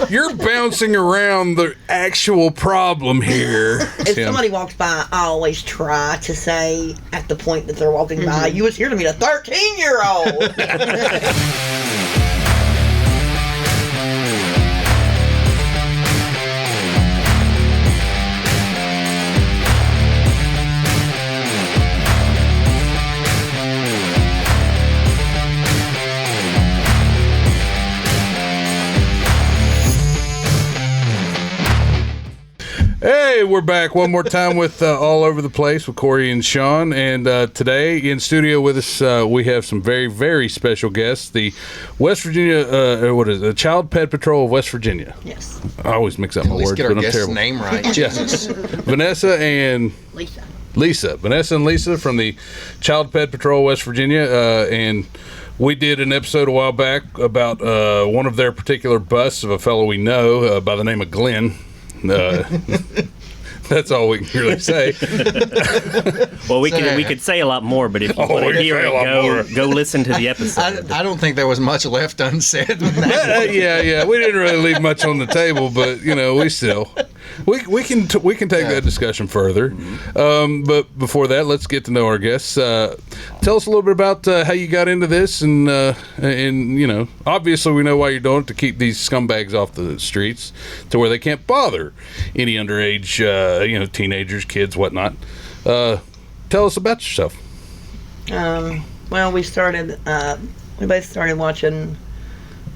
You're bouncing around the actual problem here. If somebody walks by, I always try to say at the point that they're walking by, you was here to meet a 13-year-old. Hey, we're back one more time with All Over the Place with Corey and Sean. And today in studio with us, we have some very, very special guests. The West Virginia, the Child Pet Patrol of West Virginia. Yes. I always mix up my words, get but our I'm guest's terrible. name right. Jesus. Vanessa and Lisa. Vanessa and Lisa from the Child Pet Patrol West Virginia. And we did an episode a while back about one of their particular busts of a fellow we know by the name of Glenn. That's all we can really say. Well, we could say a lot more, but if you want to hear it, go listen to the episode. I don't think there was much left unsaid. Yeah. We didn't really leave much on the table, but we still we can take that discussion further. But before that, let's get to know our guests. Tell us a little bit about how you got into this, and obviously we know why you're doing it, to keep these scumbags off the streets, to where they can't bother any underage, teenagers, kids, whatnot. Tell us about yourself. Well, we both started watching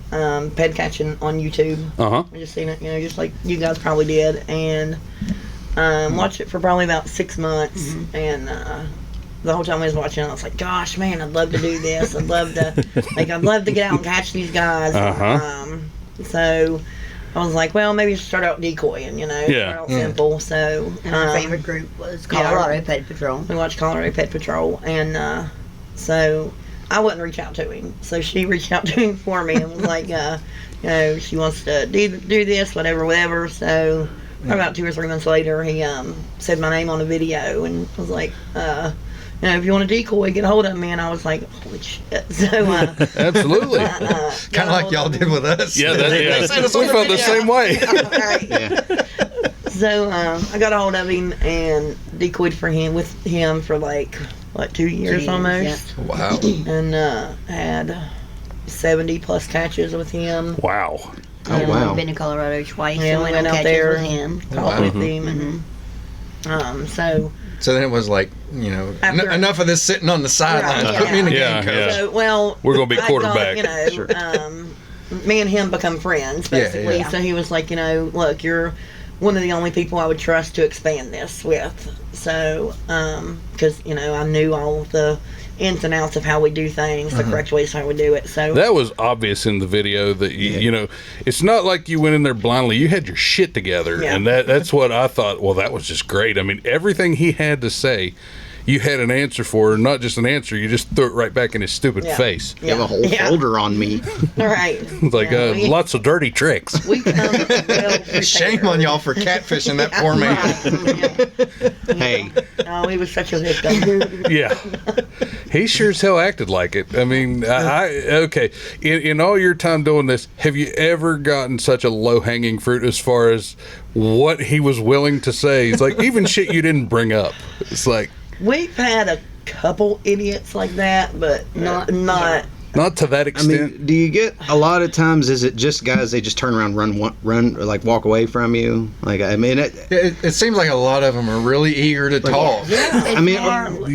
pet catching on YouTube. We just seen it, just like you guys probably did, and watched it for probably about 6 months, and the whole time I was watching it, I was like, gosh, man, I'd love to do this. I'd love to get out and catch these guys. So I was like, well, maybe start out decoying, start out simple. So and our favorite group was Colorado Pet Patrol. We watched Colorado Pet Patrol, and so I wouldn't reach out to him. So she reached out to him for me and was like, she wants to do this, whatever. So about 2 or 3 months later, he said my name on a video and was like, if you want to decoy, get a hold of me. And I was like, holy shit. So, absolutely. Kind of like y'all did with us. Yeah, we felt the same way. Right. So I got a hold of him and decoyed with him for like 2 years almost. Yeah. Wow. And had 70 plus catches with him. Wow. Oh, wow. We've been to Colorado twice. Yeah, we went out there with him. Caught with him. And, so then it was like, enough of this sitting on the sidelines. Put me in the game, coach. Yeah. So, we're going to be quarterback. Me and him become friends, basically. Yeah. So he was like, look, you're one of the only people I would trust to expand this with. So, because, I knew all of the ins and outs of how we do things, the correct ways how we do it. So that was obvious in the video that it's not like you went in there blindly. You had your shit together, and that's what I thought. Well, that was just great. I mean, everything he had to say, you had an answer for. Not just an answer, you just threw it right back in his stupid face. You have a whole folder on me. Right. It's like lots of dirty tricks. We come Shame on y'all for catfishing that poor man. Hey. Oh, he was such a victim. Yeah. He sure as hell acted like it. I mean, okay. In all your time doing this, have you ever gotten such a low-hanging fruit as far as what he was willing to say? It's like, even shit you didn't bring up. It's like... We've had a couple idiots like that, but not to that extent. I mean, do you get a lot of times? Is it just guys? They just turn around, run, or like walk away from you? Like, I mean, it seems like a lot of them are really eager to talk. Yeah, I mean, or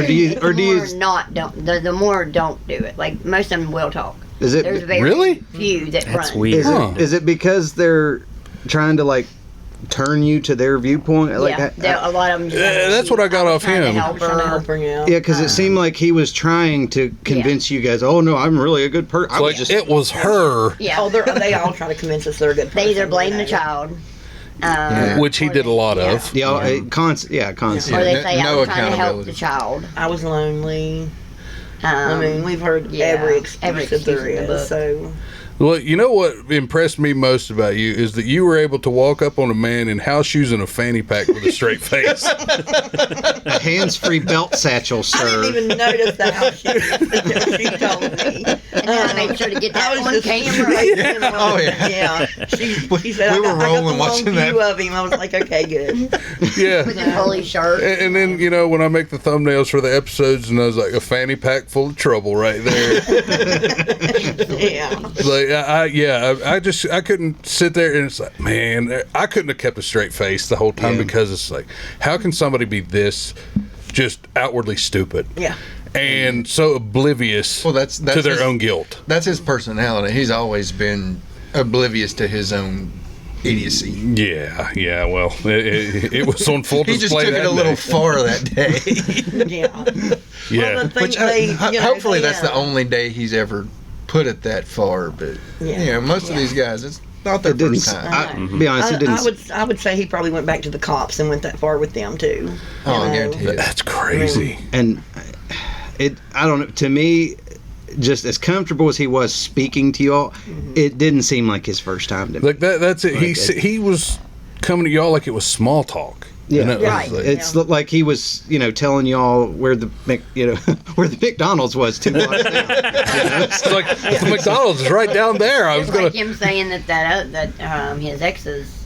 do you? The more don't do it. Like most of them will talk. Is it There's very really few that That's run. weird. Is it because they're trying to like turn you to their viewpoint? Like, a lot of them. That's what I got off him. Yeah, because it seemed like he was trying to convince you guys. Oh no, I'm really a good person. Like it was her. Yeah. Oh, they all try to convince us they're a good person. They either blame the child, which he did a lot of. Constantly. Or they say I was trying to help the child. I was lonely. I mean, we've heard every excuse that there is. So Well, you know what impressed me most about you is that you were able to walk up on a man in house shoes and a fanny pack with a straight face. A hands-free belt satchel, I sir. didn't even notice the house shoes until she told me. And then I made sure to get that I was on just camera. you know, Oh, yeah. yeah. She said, We were I got the rolling long watching view that. of him. I was like, okay, good. Yeah. With a holy shirt. And then, you know, when I make the thumbnails for the episodes, and I was like, a fanny pack full of trouble right there. Yeah. Like, I couldn't sit there, and it's like, man, I couldn't have kept a straight face the whole time because it's like, how can somebody be this just outwardly stupid? Yeah. And so oblivious that's to their his- own guilt. That's his personality. He's always been oblivious to his own idiocy. Yeah. Well, it was on full display. He just took it that a little day. far that day. Yeah. Yeah. Well, the thing Which hopefully that's the only day he's ever put it that far. But most of these guys, it's not their It didn't. first time. Be honest, it didn't. I would say he probably went back to the cops and went that far with them too. Oh, I You know? guarantee it. That's crazy. And I don't know. To me, just as comfortable as he was speaking to y'all, it didn't seem like his first time to me. Like that's it. He was coming to y'all like it was small talk. Yeah, You know, it was right. like- It's like he was, telling y'all where the where the McDonald's was 2 blocks down. It's like the McDonald's is right down there. I was It's gonna. like him saying that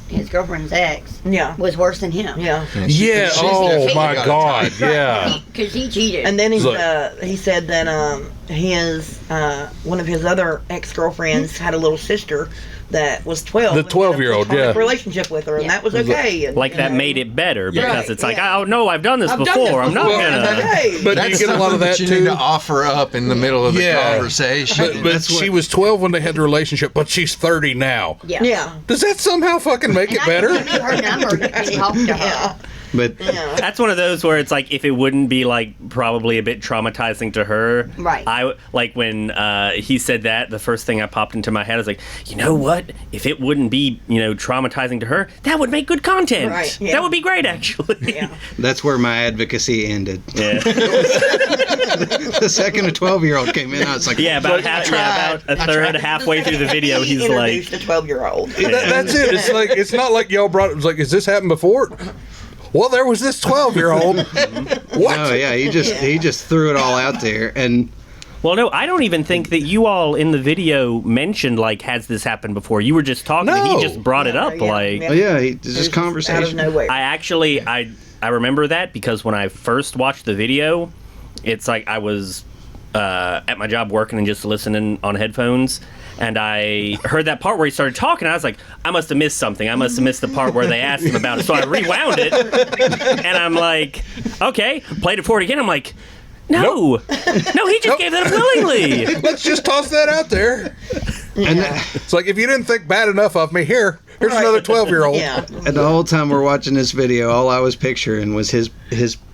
his girlfriend's ex Yeah. was worse than him. Yeah. Yeah. She's Oh definitely my got a God. type. Yeah. Because he cheated. And then It's like- he said that his one of his other ex-girlfriends had a little sister that was 12. The and had a 12-year-old, platonic yeah. relationship with her, and that was okay. And, Like that you know, made it better because Right, it's like, yeah. oh no, I've done this I've done before. this I'm not before, gonna. and okay. But do you That's get a lot of something that you too? need to offer up in the middle of the Yeah. conversation. But she was 12 when they had the relationship, but she's 30 now. yeah. Yeah. Does that somehow fucking make And it I better? can give you her number. You can talk to her. Yeah. But Yeah. That's one of those where it's like if it wouldn't be like probably a bit traumatizing to her. Right. I like when he said that. The first thing that popped into my head is like, you know what? If it wouldn't be traumatizing to her, that would make good content. Right, yeah. That would be great, actually. Yeah. that's where my advocacy ended. Yeah. The second a 12-year-old came in, I was like, Yeah, about a third, halfway through the video, He he's like, introduced a 12-year-old. That's it. It's not like y'all brought it. was like, has this happened before? Well, there was this 12-year-old. What? Oh yeah, he just threw it all out there, and well, no, I don't even think that you all in the video mentioned like, has this happened before? You were just talking. No. He just brought it up. Yeah, Like, yeah. oh, yeah, It was just conversation. out of nowhere. I remember that because when I first watched the video, it's like I was at my job working and just listening on headphones, and I heard that part where he started talking. And I was like, I must have missed something. I must have missed the part where they asked him about it. So I rewound it, and I'm like, okay, played it for it again. I'm like, no, he just gave that up willingly. Let's just toss that out there. And It's like, if you didn't think bad enough of me, here's another 12-year-old. Yeah. And the whole time we're watching this video, all I was picturing was his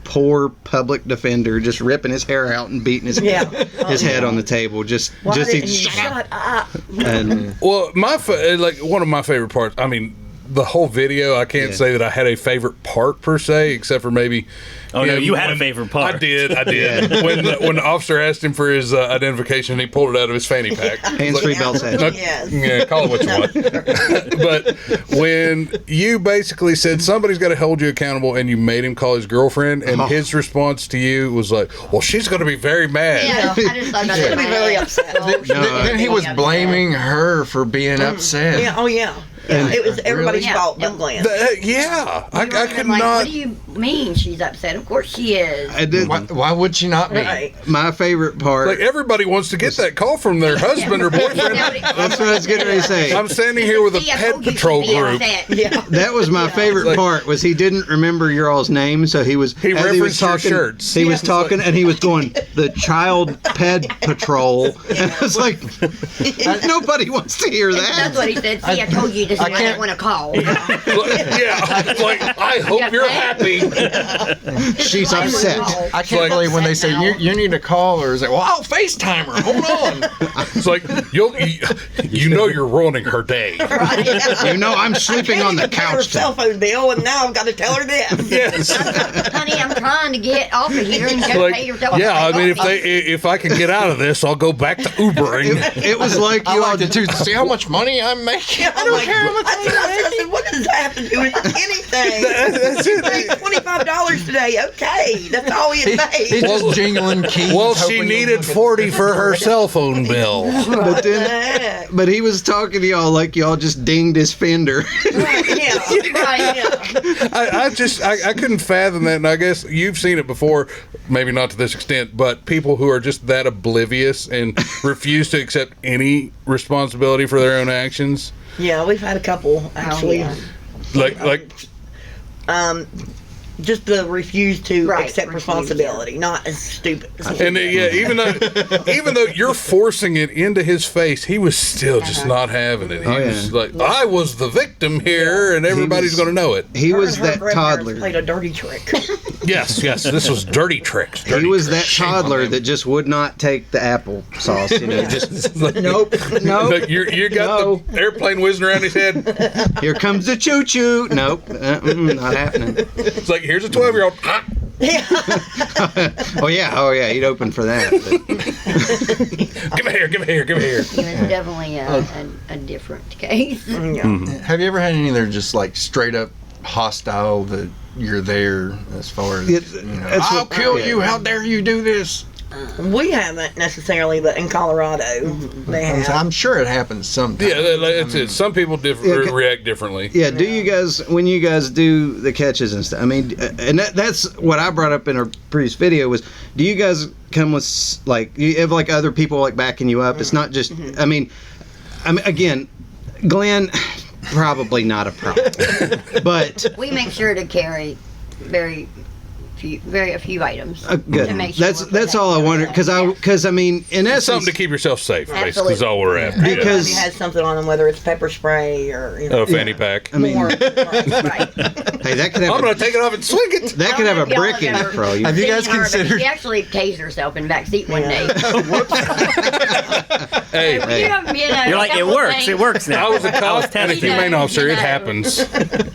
poor public defender just ripping his hair out and beating his head on the table. Why Just didn't he, you shut up? and Well, one of my favorite parts, I mean, the whole video, I can't say that I had a favorite part per se, except for maybe. Oh, no, him you had a when- favorite part. I did. When the officer asked him for his identification, he pulled it out of his fanny pack. hands-free belt satchel. No, Yes. Yeah, call it what you want. But when you basically said somebody's got to hold you accountable, and you made him call his girlfriend, and his response to you was like, "Well, she's going to be very mad." Yeah, I just thought about She's it. gonna be very upset. Then he was blaming her for being upset. Yeah. Oh yeah. Yeah, it was everybody's Really? fault Yeah. but Glenn. Yeah, I You were could like, not. What do you mean she's upset? Of course she is. I did. Why would she not be? Right. My favorite part. Like, everybody wants to get that call from their husband or boyfriend. That's what I was getting ready to say. I'm standing here with a See, I pet told you she'd patrol be group. upset. Yeah. That was my favorite Like- part. Was he didn't remember your all's name, so he was He as referenced your talking, shirts. He was talking, and he was going the Child Ped Patrol, and I was like, nobody wants to hear That's that. what he said. See, I told you this is why I can't- didn't want to call. Yeah, it's like, I hope got you're mad? happy. she's upset. I can't believe when they say you need to call her. It's like, well, I'll FaceTime her. Hold on. It's like you know you're ruining her day. You know I'm sleeping on the Her couch. cell phone bill, and now I've got to tell her this. Yes. Honey, I'm trying to get off of here and go pay your telephone. Yeah, I mean, if I can get out of this, I'll go back to Ubering. It was like I you all like to too. See how much money I'm making. I don't care how much money I said, what does that have to do with anything? That's He it. made $25 today. Okay, that's all he He's made. just jingling keys. Well, she hoping needed you'll look at- 40 for her cell phone bill. but then but he was talking to y'all like y'all just dinged his fender. Yeah, right. Yeah. I couldn't fathom that, and I guess you've seen it before, maybe not to this extent, but people who are just that oblivious and refuse to accept any responsibility for their own actions. Yeah, we've had a couple actually. yeah. Like Just the refuse to Right, accept refuse, responsibility, not as stupid. and yeah, even though you're forcing it into his face, he was still just not having it. He was like, I was the victim here, and everybody's going to know it. He was Her and her that grandparents toddler. played a dirty trick. Yes, this was dirty tricks. He was that toddler that just would not take the apple sauce. You know, just nope. Like you got the airplane whizzing around his head. Here comes the choo choo. Nope, not happening. It's like, here's a 12-year-old. Oh yeah, he'd open for that. Give it here. He was definitely a different case. Have you ever had any that are just like straight up hostile that you're there as far as I'll kill you, how dare you do this? We haven't necessarily, but in Colorado, they have. I'm sure it happens sometimes. Yeah, that's it. Some people react differently. Yeah, do you guys, when you guys do the catches and stuff, I mean, and that's what I brought up in our previous video was, do you guys come with, like, you have, like, other people, like, backing you up? It's not just, I mean, again, Glenn, probably not a problem. But We make sure to carry a few items. good. To make sure That's all I wondered, because I mean, in essence, Something to keep yourself safe, basically, Absolutely. is all we're after. Everybody because- has something on them, whether it's pepper spray or A fanny pack. I mean, more. Right. hey, that could have I'm going to take it off and swing it. that could have a brick in it for all you. Have you guys Seen her, but considered- She actually tased herself in the back seat one day. Hey, You're like, it works. It works now. I was a cop and a testing. humane officer. It happens.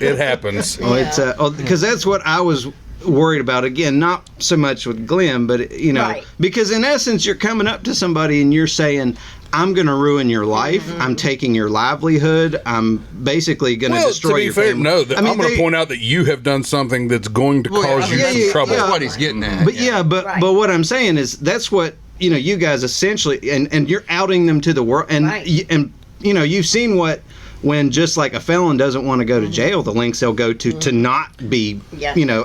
It happens. Well, it's because that's what I was worried about. Again, not so much with Glenn, but Right. because in essence, you're coming up to somebody and you're saying, "I'm going to ruin your life. I'm taking your livelihood. I'm basically going to Well, destroy to be your fair, family." no. I mean, I'm going to point out that you have done something that's going to cause you some trouble. That's what he's getting at. But but what I'm saying is that's what you guys essentially, and you're outing them to the world, and Right. and you've seen what. When just like a felon doesn't want to go to jail, the lengths they'll go to not be,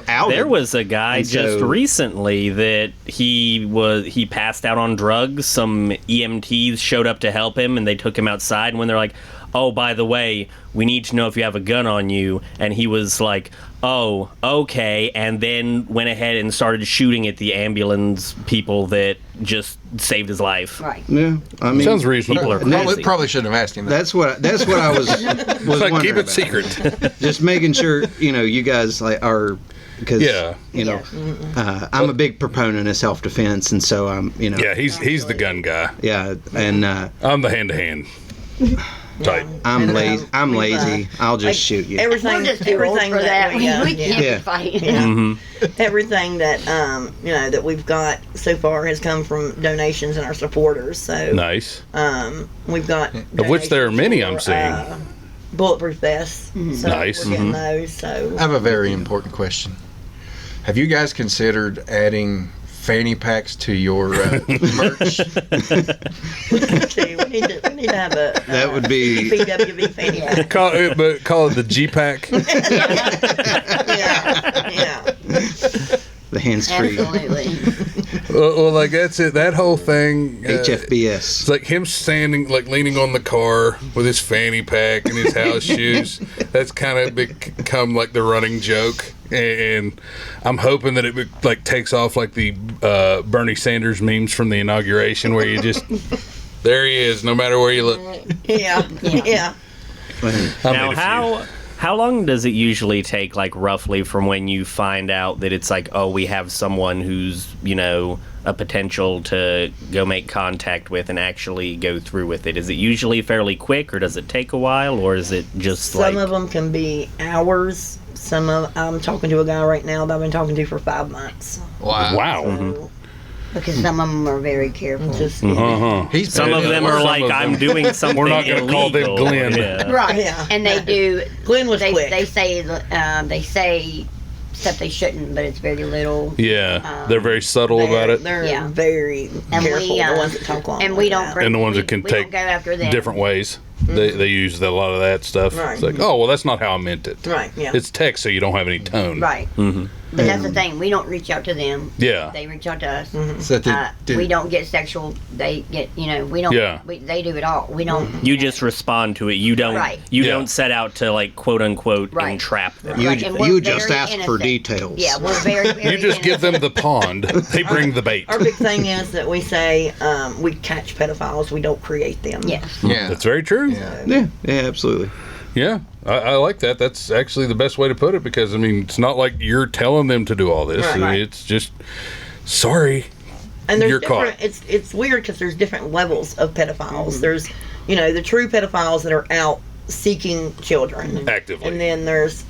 outed. There was a guy And just so- recently that he passed out on drugs. Some EMTs showed up to help him, and they took him outside. And when they're like, "Oh, by the way, we need to know if you have a gun on you," and he was like, "Oh, okay," and then went ahead and started shooting at the ambulance people that just saved his life. Right. Yeah, I mean, Sounds reasonable. People are crazy. Probably shouldn't have asked him that. that's what I was It's like, wondering keep it about. secret. Just making sure you guys are because Yeah. I'm a big proponent of self-defense, and so I'm Yeah, he's the gun guy. yeah, and I'm the hand-to-hand type. I'm And, lazy. I'm we've, lazy. I'll just shoot you. Everything, We're just too old everything for that. we, We can't Yeah. be fighting. everything that that we've got so far has come from donations and our supporters. So Nice. we've got Of which there are many, donations I'm for, seeing. bulletproof vests. So Nice. we're getting those. So I have a very important question. Have you guys considered adding fanny packs to your merch? we need to have a That would be PWV fanny pack. Call it the G-Pack. Yeah. the hands-free Absolutely. Well, like that's it. That whole thing. HFBS. It's like him standing, like leaning on the car with his fanny pack and his house shoes. That's kind of become like the running joke, and I'm hoping that it like takes off like the Bernie Sanders memes from the inauguration, where you just there he is, no matter where you look. Yeah. I'm Now, in a few. How long does it usually take, like, roughly from when you find out that it's like, oh, we have someone who's, you know, a potential to go make contact with and actually go through with it? Is it usually fairly quick, or does it take a while, or is it just Some of them can be hours. I'm talking to a guy right now that I've been talking to for 5 months. Wow. So, Because some of them are very careful. just some of them are like, I'm doing something We're not going to call them illegal. Glenn. Yeah. Right. Yeah. And they do. Glenn was They quick. they say stuff they shouldn't, but it's very little. Yeah, they're very subtle about it. They're Yeah. very And careful. we, the ones that talk long. And like we don't that. bring, And the ones we, that can we take don't go after them. different ways. They use a lot of that stuff. Right. It's like, oh, well, that's not how I meant it. Right. Yeah. It's text, so you don't have any tone. Right. Mm-hmm. But that's the thing. We don't reach out to them. Yeah. They reach out to us. So We don't get sexual. They get, we don't. Yeah. They do it all. We don't. You just respond to it. You don't. Right. You Yeah. don't set out to, like, quote unquote Right. entrap them. You, Right, and we're you just very ask for innocent. details. Yeah, we're very, very You just give them innocent. the pond. They bring the bait. Our big thing is that we say we catch pedophiles. We don't create them. Yes. Yeah. That's very true. Yeah. Yeah, absolutely. Yeah, I like that. That's actually the best way to put it, because I mean, it's not like you're telling them to do all this. Right. I mean, it's just, sorry, And there's you're different. caught. It's weird because there's different levels of pedophiles. There's the true pedophiles that are out seeking children Actively. and then there's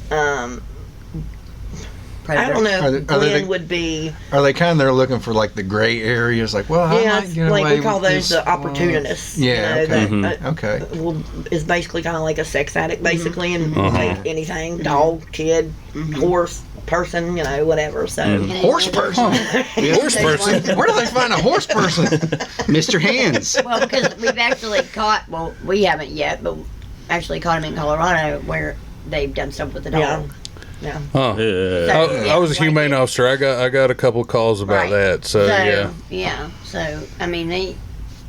I Predator. don't know. Are they- are they Glenn the- would be Are they kind of there looking for like the gray areas? Like, well, I yeah, might it's get like away we call with those this. the opportunists. Yeah, okay. That, Okay. is basically kind of like a sex addict, basically, and like anything, dog, kid, horse, person, whatever. So Horse person. Horse person. Where do they find a horse person? Mr. Hands. Well, because we've actually caught. Well, we haven't yet, but actually caught him in Colorado where they've done stuff with the dog. yeah. Huh. So, I was a like humane it- officer. I got a couple of calls about Right. that. So, yeah. Yeah. So I mean,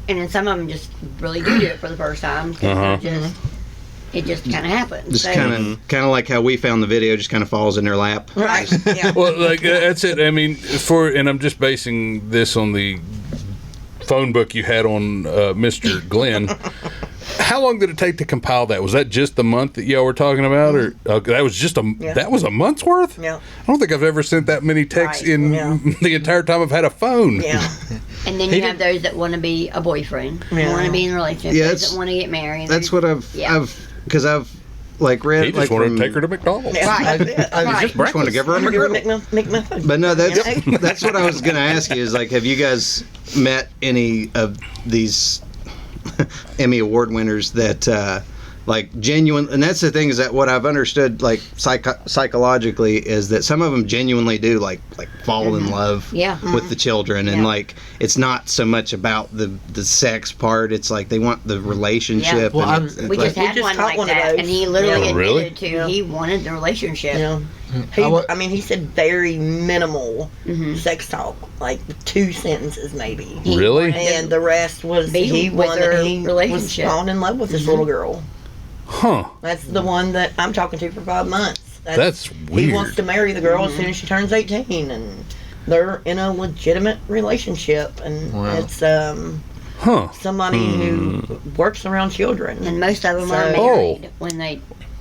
and then some of them just really do it for the first time. 'Cause Uh-huh. it just kind of happens. Just So- kind of like how we found the video, just kind of falls in their lap. Right. Yeah. Well, like that's it. I mean, and I'm just basing this on the phone book you had on Mr. Glenn. How long did it take to compile that? Was that just the month that y'all were talking about, or that was just that was a month's worth? Yeah. I don't think I've ever sent that many texts Right. in Yeah. the entire time I've had a phone. Yeah. And then you have those that want to be a boyfriend, Yeah. want to be in a relationship, Yeah, those it's- that want to get married. That's what I've like read. He just like wanted from, to take her to McDonald's. Yeah. Right. That's it. I Right. just want to give her a You're McGriddle. McMuffin. But no, that's what I was going to ask you. Is like, have you guys met any of these Emmy Award winners that like genuine? And that's the thing, is that what I've understood, like psychologically, is that some of them genuinely do like fall in love Yeah. with the children, and Yeah. like it's not so much about the sex part. It's like they want the relationship. Well, and I'm- it's We like, just had just one caught like one of that, those. and he literally Oh, really? admitted to Yeah. he wanted the relationship. I mean, he said very minimal sex talk, like 2 sentences maybe. He Really? wanted- And the rest was Be he with wanted their he was relationship. falling in love with this little girl. Huh. That's the one that I'm talking to for 5 months. That's He wants weird. to marry the girl as soon as she turns 18, and they're in a legitimate relationship, and Wow. it's Huh. somebody who works around children. And most of them So- are married when they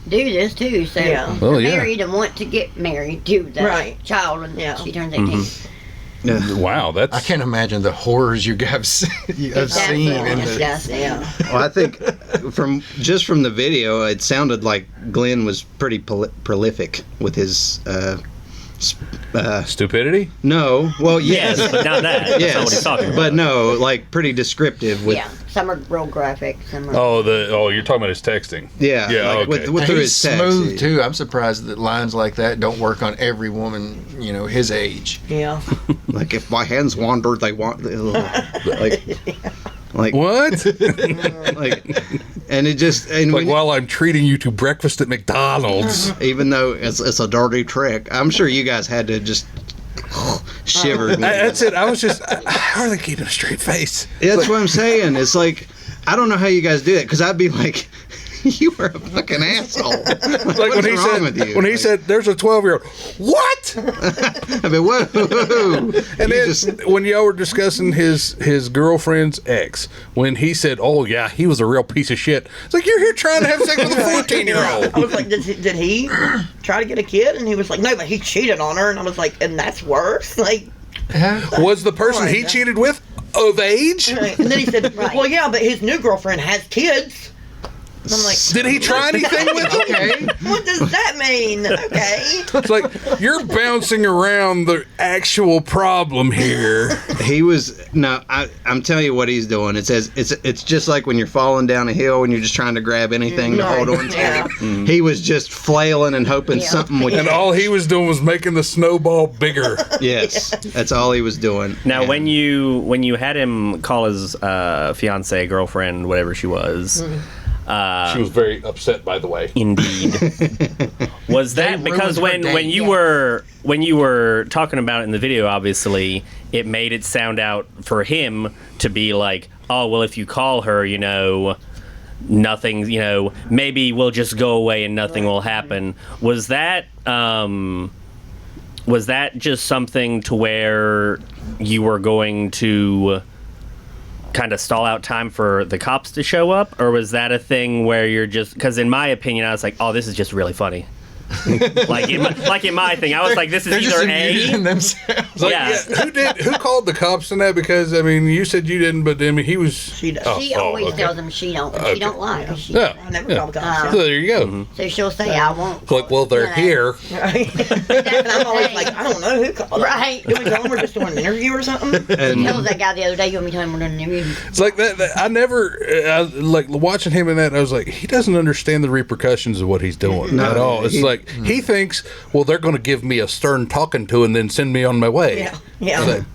do this too. So Yeah. Well, they're yeah. married and want to get married to the Right. child when Yeah. she turns 18. Wow. That's. I can't imagine the horrors you guys have It's seen. absolutely In the, disgusting. Yeah. well, I think from the video, it sounded like Glenn was pretty prolific with his. Stupidity? No, well, yes, Yes, but not that. That's yes, not what he's talking about. but no, like pretty descriptive with. Yeah, some are real graphic. Some are. Oh, you're talking about his texting. Yeah, Yeah, like okay. with through he's his text. smooth too. I'm surprised that lines like that don't work on every woman, his age. Yeah. Like if my hands wander, they want like What? like, and it just and Like when, while I'm treating you to breakfast at McDonald's. even though it's a dirty trick, I'm sure you guys had to just shiver. That's it. I was just. How are they keeping a straight face? That's what I'm saying. It's like I don't know how you guys do it, because I'd be like, You were a fucking asshole. It's like when he said, "There's a 12-year-old." What? I mean, whoa. And then when y'all were discussing his girlfriend's ex, when he said, "Oh yeah, he was a real piece of shit," it's like, you're here trying to have sex with a 14-year-old. I was like, did he try to get a kid? And he was like, no, but he cheated on her. And I was like, and that's worse. Like, was the person he cheated with of age? Right. And then he said, well, yeah, but his new girlfriend has kids. And I'm like, did he try anything with them? Okay. What does that mean? Okay. It's like, you're bouncing around the actual problem here. I'm telling you what he's doing. It's just like when you're falling down a hill and you're just trying to grab anything to hold on to. Yeah. He was just flailing and hoping something would. And all he was doing was making the snowball bigger. Yes, that's all he was doing. Now, when you had him call his fiance, girlfriend, whatever she was. She was very upset, by the way. Indeed. Was that because when you were talking about it in the video, obviously it made it sound out for him to be like, oh well, if you call her, nothing, maybe we'll just go away and nothing will happen. Was that just something to where you were going to kind of stall out time for the cops to show up, or was that a thing where you're just, because in my opinion I was like, oh, this is just really funny. like in my thing, I was like, this is either A. Like, who called the cops on that? Because I mean, you said you didn't, but I mean, he was. She does. She always tells them she don't lie. I never called the cops. So there you go. So she'll say, I won't. It's like, well, they're here. Right. And I'm always like, I don't know who called. Right. Did we tell them we're just doing an interview or something? And Tell that guy the other day, you want me to tell him we're doing an interview? It's like that I never like watching him in that. I was like, he doesn't understand the repercussions of what he's doing at all. It's like he thinks, well, they're going to give me a stern talking to and then send me on my way. Yeah. Like,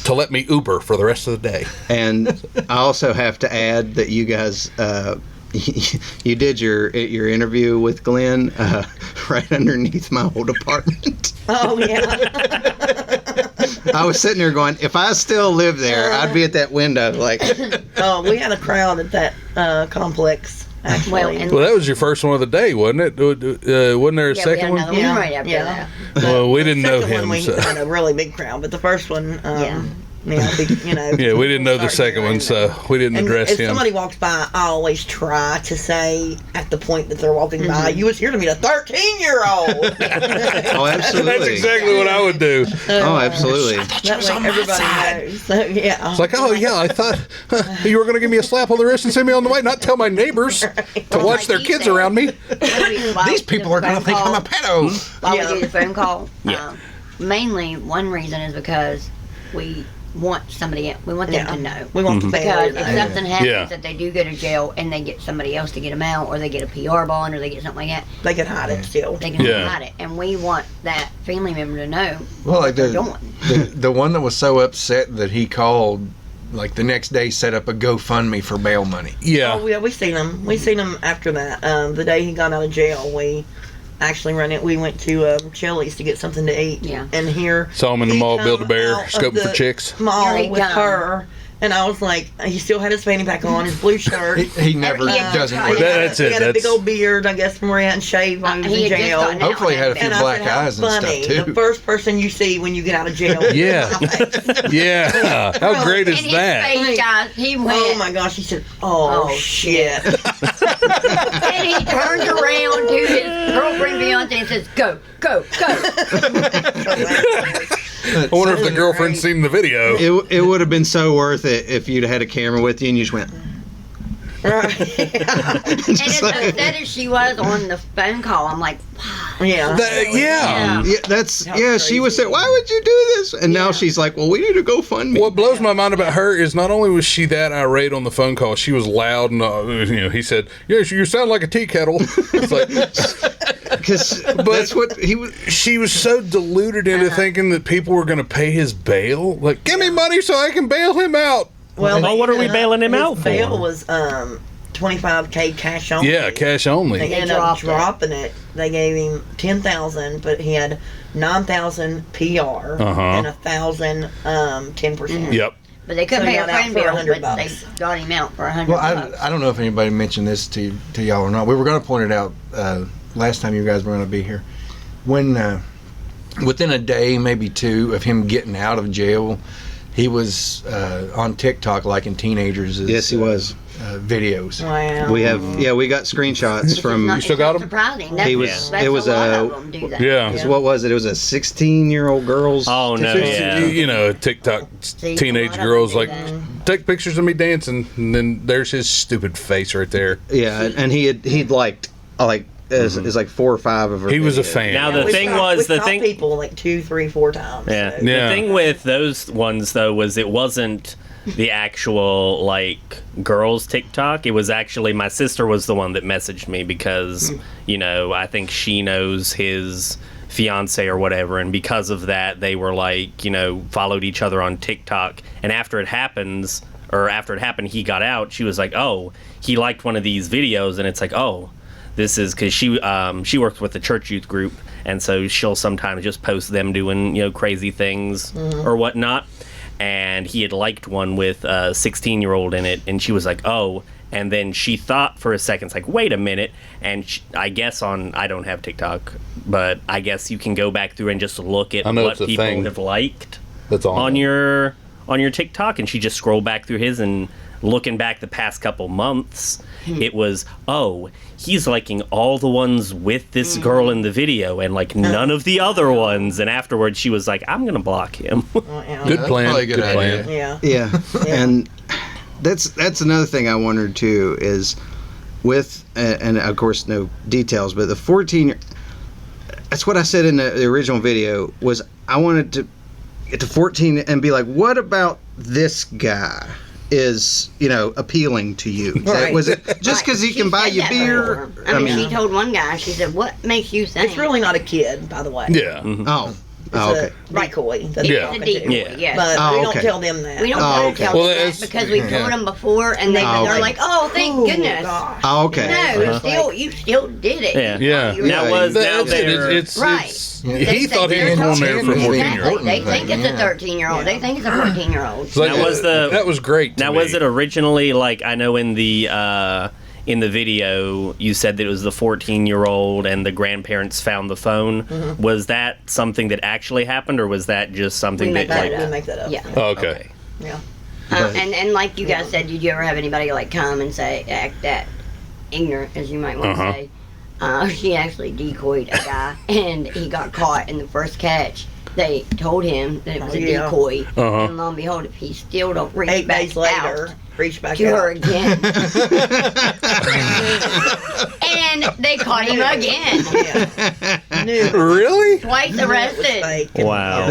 to let me Uber for the rest of the day. And I also have to add that you guys, you did your interview with Glenn right underneath my old apartment. Oh yeah. I was sitting there going, if I still lived there, I'd be at that window like. Oh, we had a crowd at that complex. Actually. Well, that was your first one of the day, wasn't it? Wasn't there a second one? We had another one right after that. Well, we didn't know him. We had a really big crowd, but the first one, yeah, we didn't know the second one, so we didn't address if him. If somebody walks by, I always try to say at the point that they're walking by, you was here to meet a 13-year-old. Oh, absolutely. That's exactly what I would do. Oh, absolutely. That way everybody knows. So, yeah. It's like, oh, yeah, I thought you were going to give me a slap on the wrist and send me on the way, not tell my neighbors to watch their kids around me. These people are going to think I'm a pedo. While we do the phone call, mainly one reason is because we want somebody, we want them to know. We want the family Because to if know. something happens that they do go to jail and they get somebody else to get them out, or they get a PR bond, or they get something like that, They can hide it still. they can hide it. And we want that family member to know Well, like what they're doing. the one that was so upset that he called, like the next day, set up a GoFundMe for bail money. Yeah. Oh, yeah, we seen him. We seen him after that. The day he got out of jail, we actually we went to Chili's to get something to eat. Yeah. And here Saw him in the he mall, come Build-A-Bear, out of scoping for the chicks. Mall Here he with come. her. And I was like, he still had his fanny pack on, his blue shirt. He never doesn't wear that. That's it. He had a big That's- old beard, I guess, from where he hadn't shaved while he was He in had just jail. gotten out. Hopefully he had a few And I black said, how eyes and funny. stuff, too. The first person you see when you get out of jail. Yeah. Yeah. How great is And his that? face, guys, he went, Oh my gosh, he said, oh shit. and he turns around to his girlfriend Beyonce and says, go, go, go. I wonder if the girlfriend's seen the video. It would have been so worth it if you'd had a camera with you and you just went. Right. And as upset as she was on the phone call, I'm like, wow. Yeah. Yeah. Yeah, she was saying, why would you do this? And now she's like, well, we need to go fund me. What blows my mind about her is not only was she that irate on the phone call, she was loud and he said, "Yes, you sound like a tea kettle." It's like, Because that's what he was. she was so deluded into thinking that people were going to pay his bail. Like, give me money so I can bail him out. Well, what are we bailing him his out for? bail was $25K cash only. Yeah, cash only. They ended up dropping it. They gave him $10,000, but he had $9,000 PR and $1,000 10%. Yep. But they couldn't So he pay a got out friend for bill, $100 but they bucks. got him out for $100. Well, I don't know if anybody mentioned this to y'all or not. We were going to point it out last time you guys were going to be here. When within a day, maybe two, of him getting out of jail, he was on TikTok liking teenagers. Yes, he was. Videos. Wow. We got screenshots from. Not, still it's got not him? surprising. That's, He was- that's it was a lot a- of them do that. Yeah. Yeah. What was it? It was a 16-year-old girl's. Oh no, TikTok. yeah. You know, TikTok See, teenage a lot of girls them like do take pictures of me dancing, and then there's his stupid face right there. Yeah, and he'd liked is like 4 or 5 of her. He was a videos. fan. Now the We thing saw- was we the saw thing. people like 2, 3, 4 times. Yeah. So. Yeah. The thing with those ones though was it wasn't the actual like girls TikTok. It was actually my sister was the one that messaged me because you know I think she knows his fiance or whatever, and because of that they were like followed each other on TikTok. And after it happened, he got out. She was like, oh, he liked one of these videos, and it's like, oh. This is because she works with the church youth group, and so she'll sometimes just post them doing crazy things or whatnot. And he had liked one with a 16-year-old in it, and she was like, "Oh." And then she thought for a second, it's like, "Wait a minute." And I guess I don't have TikTok, but I guess you can go back through and just look at I know what it's a people thing. have liked That's all. on your TikTok, and she just scrolled back through his and looking back the past couple months, it was, oh, he's liking all the ones with this girl in the video and like none of the other ones. And afterwards she was like, I'm gonna block him. Yeah. Good plan. probably a good plan. idea. Yeah. Yeah, and that's another thing I wondered too is with and of course no details, but the 14. That's what I said in the original video was I wanted to get to 14 and be like, what about this guy is appealing to you? Right. Was it just because he She can buy said you that beer? before. I mean, she told one guy, she said, what makes you think? It's really not a kid, by the way. Yeah. Oh, It's okay. a decoy. That Yeah. they're It's a talking to. decoy, yes. But Oh, we don't okay. tell them that. We don't Oh, want to okay. tell Well, them that it's- because we've told them before, and they're okay. like, "Oh, thank Ooh, goodness." gosh. Oh, okay. No, you still did it. Yeah. Yeah. You Now really was did now That's it. they're It's Right. he thought he was going there for a 14-year-old. Exactly. They think it's a Yeah. 13-year-old. They think it's a 14-year-old. It's like, Now, was the- that was great. now to was me. it originally like I know in the video you said that it was the 14-year-old and the grandparents found the phone. Was that something that actually happened, or was that just something We that made that like We up. make that up. Yeah. Oh, okay. Yeah. And like you guys said, did you ever have anybody like come and say act that ignorant, as you might want to say? She actually decoyed a guy, and he got caught in the first catch. They told him that it was a Yeah. decoy, Uh-huh. and lo and behold, if he still don't reach 8 back days later, out reach back to out. her again, and they caught him again. Yeah. Knew Really? Twice it was arrested. fake. Wow.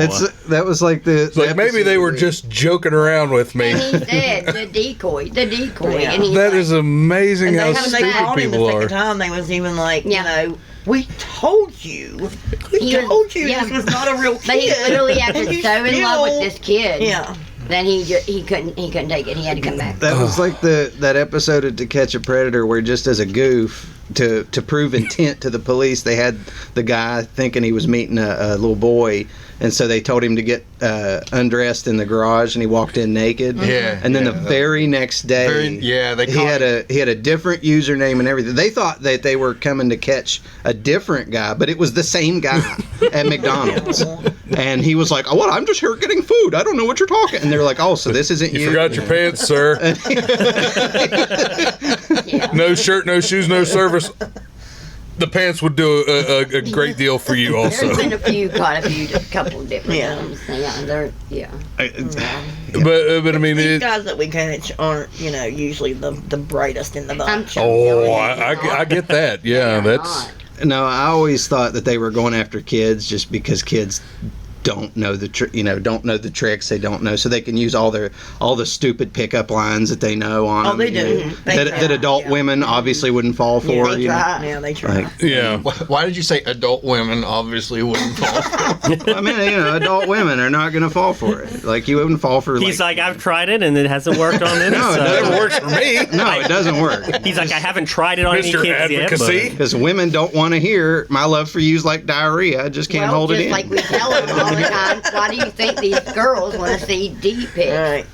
That was like the. It's like maybe they were just joking around with me. And he said the decoy, Yeah. and he's That like, is amazing And how then when they stupid called him the people second are. time, they was even like, Yeah. we told you. We He was- told you yeah. this was not a real kid. but he literally acted And you so in love with still- this kid. Yeah. Then he couldn't take it. He had to come back. That was like that episode of To Catch a Predator where just as a goof to prove intent to the police, they had the guy thinking he was meeting a little boy, and so they told him to get undressed in the garage, and he walked in naked. Yeah, And then yeah, the that- very next day, they he had a different username and everything. They thought that they were coming to catch a different guy, but it was the same guy at McDonald's. And he was like, "Oh, what? I'm just here getting food. I don't know what you're talking." And they're like, "Oh, so this isn't you?" You forgot your pants, sir. Yeah. No shirt, no shoes, no service. The pants would do a great deal for you also. There's been a couple of different Yeah. ones. Yeah, they're But I mean, These it, guys that we catch aren't, usually the brightest in the bunch. I'm sure. oh, I get that. Yeah, that's No, I always thought that they were going after kids just because kids don't know the don't know the tricks. They don't know, so they can use all the stupid pickup lines that they know on Oh, them. they you do. know, They that, try, that adult yeah. women obviously wouldn't fall for. Yeah, they you know. try. Yeah, they try. Like, yeah. Why did you say adult women obviously wouldn't fall? I mean, adult women are not going to fall for it. Like you wouldn't fall for. he's like I've tried it and it hasn't worked on them. No, it so. doesn't Never works for me. no, it doesn't work. He's like I haven't tried it on any Mr. kids Advocacy. yet. Because women don't want to hear my love for you is like diarrhea. I just can't hold it just in. like we tell them all the time. Why do you think these girls want to see D pics? Right.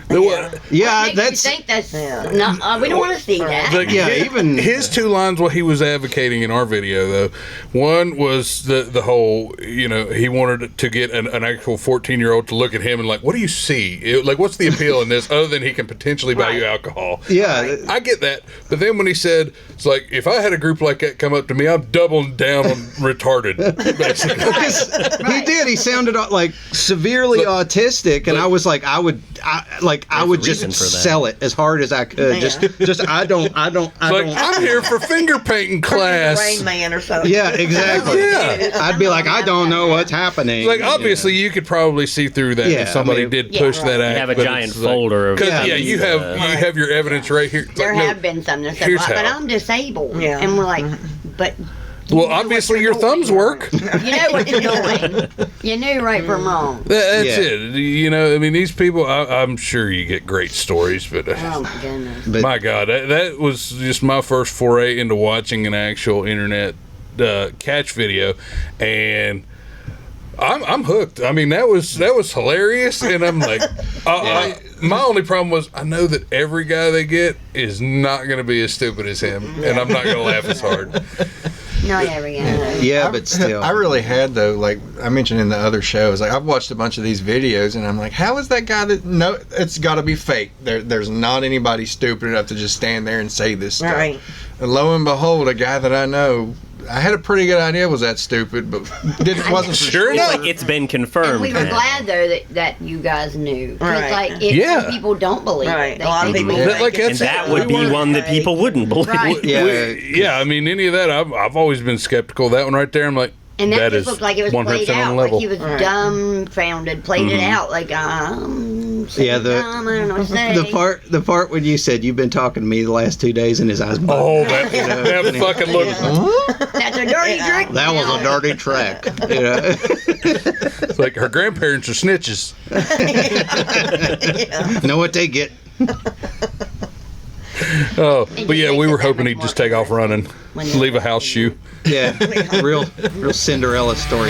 Yeah, Makes that's you think that's not. We don't want to see that. Like, Yeah, even- his two lines what he was advocating in our video though, one was the whole, you know, he wanted to get an actual 14-year-old to look at him and like, what do you see? Like, what's the appeal in this other than he can potentially buy you alcohol? yeah. I get that, but then when he said, it's like, if I had a group like that come up to me, I'm doubling down on retarded, basically. He did. He sounded like severely autistic, and I was like, I would just reason for that. sell it as hard as I could. Yeah. Just I don't. Like, I'm here for finger painting class. Rain Man or something. Yeah, exactly. Yeah. I'd be like, I don't know what's happening. Like, obviously, you could probably see through that Yeah, if somebody I mean- did push that act. You have a but giant it's like- folder of 'cause, Yeah, you have your evidence right here. It's There like, no, have been some that said, here's but how. I'm disabled. Yeah. And we're like, but Well, you know obviously what your you're thumbs doing. work. You know what you're doing. You knew right from wrong. That's Yeah. it. You know, I mean, these people, I'm sure you get great stories, but Oh my goodness. But- my God, that was just my first foray into watching an actual internet catch video, and I'm hooked. I mean, that was hilarious, and I'm like, my only problem was I know that every guy they get is not going to be as stupid as him, and I'm not going to laugh as hard. Not every guy. Yeah, but still. I really had though, like I mentioned in the other shows, like I've watched a bunch of these videos and I'm like, how is that guy that no, it's got to be fake. There's not anybody stupid enough to just stand there and say this stuff. Right. And lo and behold, a guy that I know, I had a pretty good idea was that stupid, but wasn't for Sure enough. Like, it's been confirmed. And we were now. glad though that you guys knew. 'Cause, Right. like Yeah. people don't believe Right. it. A lot of think people we think Like, fake it. it's- And that would be one that people wouldn't believe. Right. Yeah. Yeah, I mean, any of that, I've always been skeptical. That one right there, I'm like, And that, that just is looked like it was 100% played on out. the Like level. he was Right. dumbfounded, played it out like Yeah, the- dumb, I don't know what to say. the part when you said you've been talking to me the last 2 days and his eyes bugged. oh, that fucking look. That's a dirty trick. That was a dirty track. You know? It's like her grandparents are snitches. Know what they get. Oh, It but just yeah, makes we it were that hoping much he'd just more take off running, when you're leave a house shoe. Yeah, real Cinderella story.